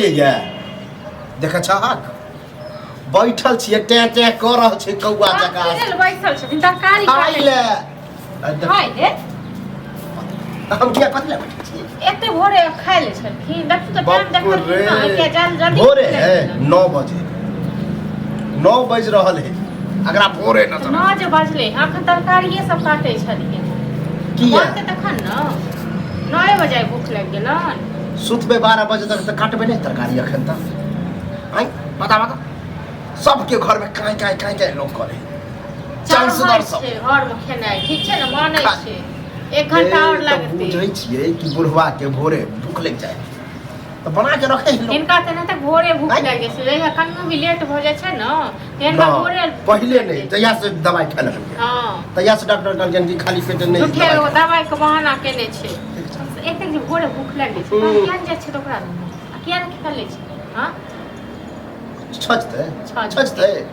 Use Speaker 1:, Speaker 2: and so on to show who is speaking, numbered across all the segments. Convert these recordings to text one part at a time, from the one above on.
Speaker 1: बुझलिए ये देख छहक बैठल छिए टे टे कर रहल छै कौआ जका
Speaker 2: बैठल छथिन तरकारी
Speaker 1: खाइ ले
Speaker 2: खाइ ले
Speaker 1: हम किया कथि ले बैठल छी
Speaker 2: एते भोरे खाइ ले छथिन देख तो टाइम देख के जल्दी
Speaker 1: भोरे है 9 बजे 9 बज रहल है अगर आप भोरे न
Speaker 2: 9 जे बजले अखन तरकारिए सब काटै छथिन
Speaker 1: किया
Speaker 2: तखन न 9 बजे भूख लग गेलन
Speaker 1: सुतबे 12 बजे तक त काटबे नहीं तरकारी अखन तक आई बता सबके घर में काई काई काई काई लोग करे चांस दर सब
Speaker 2: घर में खेनाइ ठीक छै न मानै छै 1 घंटा और लगते
Speaker 1: बुझै छियै कि बुढ़वा के भोरे भूख लग जाए तो बना के रखे
Speaker 2: इनका त न तक भोरे भूख लगे छै लेकिन कन्नू भी लेट हो जाय छै न इनका भोरे
Speaker 1: पहले नहीं जया से दवाई खा ले हां तया से डॉक्टर कहलकन कि खाली पेट नहीं
Speaker 2: उठे दवाई के बहाना केने छै एक जे भोरे भूख लगे छै किया न जाय छै त ओकरा किया न खा ले छै हां
Speaker 1: छजते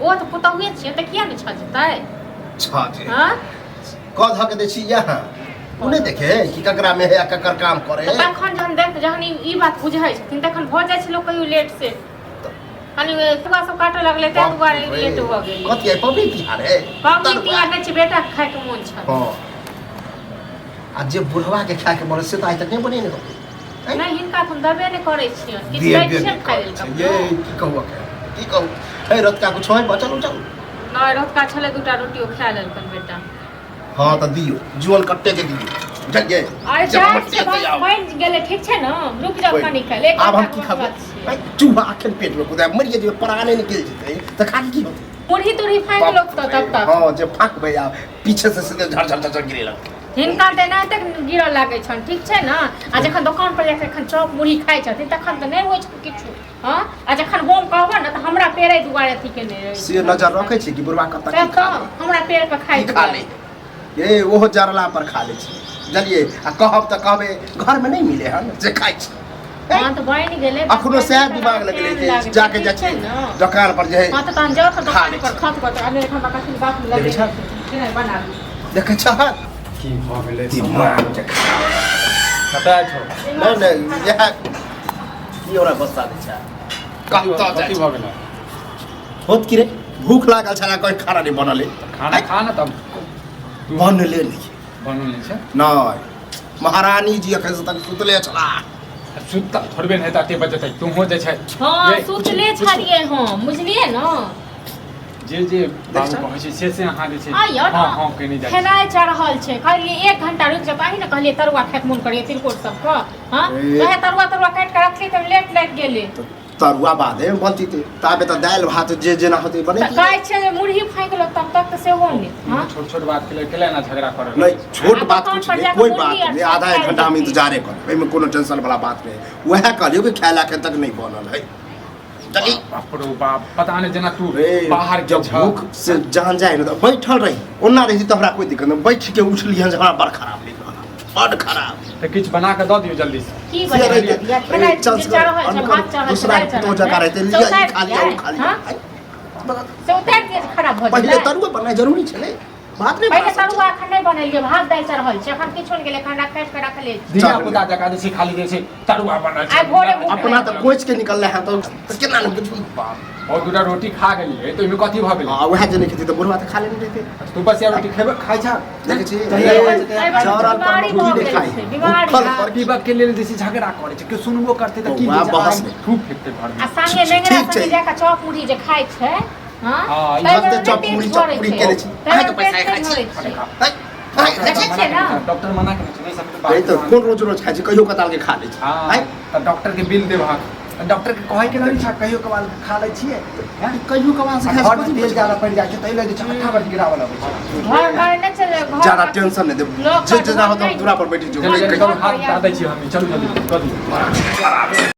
Speaker 2: ओ तो पुतहुए छियै त किया न छजतै
Speaker 1: छजे हां कह ध के दै छी यहाँ उ नहीं देखे कि ककरा में है ककर काम करे
Speaker 2: तखन जहन देख जहन ई बात बुझै छथिन तखन भ जाय छै लोग कहियो लेट से खाली तुआ सब काटे लगले त दुआरे लेट हो गेल
Speaker 1: कथि है पब्लिक तिहार है
Speaker 2: पब्लिक तिहार नै छै बेटा खाय के मन छै
Speaker 1: हां आ जे बुढ़वा के खाय के मन से त आइ तक नहीं बने ने
Speaker 2: नहीं हिनका तुम दबे नहीं करे छियै किछ दै छै खाय लेल
Speaker 1: ये की कहू की कहू ए रत का कुछ है बचल उचल
Speaker 2: नहीं रत का छले दूटा रोटियो खा लेलकन बेटा
Speaker 1: हां त दियो जुअल कट्टे के दियो जल्दी
Speaker 2: अरे जा बन गेले ठीक छै न रुक जाओ कनी खा ले
Speaker 1: अब हम की खाबे भाई चूहा आखन पेट में कुदा मर जे प्राणे निकल जेते त खा की होते
Speaker 2: मुरही तुरही फाक लोग तो तब तक
Speaker 1: हां जे फाक भैया पीछे से सीधे झड़ झड़ झड़ गिरे लग
Speaker 2: हिनका त नै तक गिरऽ लागै छन ठीक छै न आ जखन दुकान पर जाके खन चॉप मुरही खाइ छथिन तखन त नै होय छै किछु हां आ जखन हम कहब न त हमरा पेरे दुआरे अथी केने रहै
Speaker 1: से नजर रखै छै कि बुढ़वा कत की खा
Speaker 2: हमरा पेड़ पर खाइ
Speaker 1: खा ले ए ओहो जरला पर खा ले छी जलिए आ कहब त कहबे घर में नहीं मिले हन जे खाइ छी
Speaker 2: हां त बनि गेले
Speaker 1: अखनो से दिमाग लगले जे जाके जा छी दुकान पर जे
Speaker 2: हां त तहन जाओ त दुकान पर खत को त अने हम कथि बात लगे छै बना
Speaker 1: देखे छ
Speaker 3: की भ गेलै
Speaker 1: दिमाग के
Speaker 3: कतै छौ
Speaker 1: नहीं यह की ओरा गुस्सा दे छ कत
Speaker 3: कथि भ गेलै
Speaker 1: होत की रे भूख लागल छला कोई खाना नहीं बनले
Speaker 3: खाना खा न तब
Speaker 1: बनले नहीं
Speaker 3: बनले छै
Speaker 1: नहीं महारानी जी अखन से तक सुतले छला
Speaker 3: सुत थोड़बे नहीं ताते बजे तक तू हो जे छै
Speaker 2: हां सुतले छलिए हम बुझलिए न
Speaker 3: जे बाबू कहै छै से अहाँ जे छै
Speaker 2: हां
Speaker 3: हां कहने जाइ
Speaker 2: खेनाइ चढ़ल छै कहलिए 1 घंटा रुक जा पाही न कहलिए तरुआ खाए मन करिए तिलकोट सब का हां कहे तरुआ काट के रखली त लेट लग गेले
Speaker 1: तरुआ बादे बनती थे ताबे त दाल भात जे जेना होते बने
Speaker 2: कहै छै मुरही फाइक लो तब तक से हो नहीं हां
Speaker 3: छोट छोट बात के लिए ना झगड़ा करे
Speaker 1: नहीं छोट बात कुछ नहीं कोई बात नहीं आधा 1 घंटा हम इंतजार कर एमे कोनो टेंशन वाला बात नहीं वह कहलियो कि खाला के तक नहीं बनल है चली
Speaker 3: बाप रे बाप पता नहीं जना तू बाहर
Speaker 1: जब भूख से जान जाए न तो बैठल रही ओना रही त हमरा कोई दिक्कत नहीं बैठ के उठली हन हमरा बड़ खराब लग बड़ खराब
Speaker 3: त किछ बना के द दियो जल्दी से
Speaker 2: की बना दिया खेनाइ चढ़ल छै भात चढ़ल
Speaker 1: दूसरा तो जगह रहते लिया खा लिया
Speaker 2: से उतार के खराब भ
Speaker 1: पहले तरुआ बनाए जरूरी छले बात नहीं
Speaker 2: पहले तरुआ अखन नहीं बनेलिए भात दाल चढ़ल छै अखन किछो गेले खाना काट के रख ले
Speaker 3: दिया पुता जका जे छै खाली जे छै तरुआ बनल छै
Speaker 1: अपना त कोच के निकलले है तो केना न बुझू
Speaker 3: और दूटा रोटी खा गेलिए तो इमे कथि भ गेलै
Speaker 1: हां वह जे नहीं खेती तो बुढ़वा त खा लेने रहते
Speaker 3: तू बस या रोटी खेबे खाइ छ
Speaker 1: देखे छी चावल पर मुर्गी नहीं खाई
Speaker 3: बीमारी पर बीबा के लेल जैसे झगड़ा करे छै के सुनबो करते त की
Speaker 1: बहस
Speaker 3: खूब फेंकते घर में
Speaker 2: आ संगे नेंगरा संगे जाका चॉप मुरही जे खाइ छै हां
Speaker 3: हां
Speaker 1: ई बात चॉप मुरही केने छी
Speaker 2: आ तो पैसा खाइ छी देखे छै ना
Speaker 3: डॉक्टर मना करे छै नहीं सब
Speaker 1: तो कोन रोज रोज खाइ छी कहियो कताल के खा ले छी
Speaker 3: हां त डॉक्टर के बिल देबा डॉक्टर के कहै के नहीं छ कहियो कबाल खा ले छिए हैं
Speaker 1: कहियो कबाल से
Speaker 3: घर में तेल ज्यादा पड़ जाय छै तै लगे चक्का पर गिरावल आबै छै
Speaker 2: घर नहीं चले घर
Speaker 1: ज्यादा टेंशन नहीं दे जे जना हो तो दूरा पर बैठी जो
Speaker 3: हाथ दै छी हम चलू जल्दी कर दियो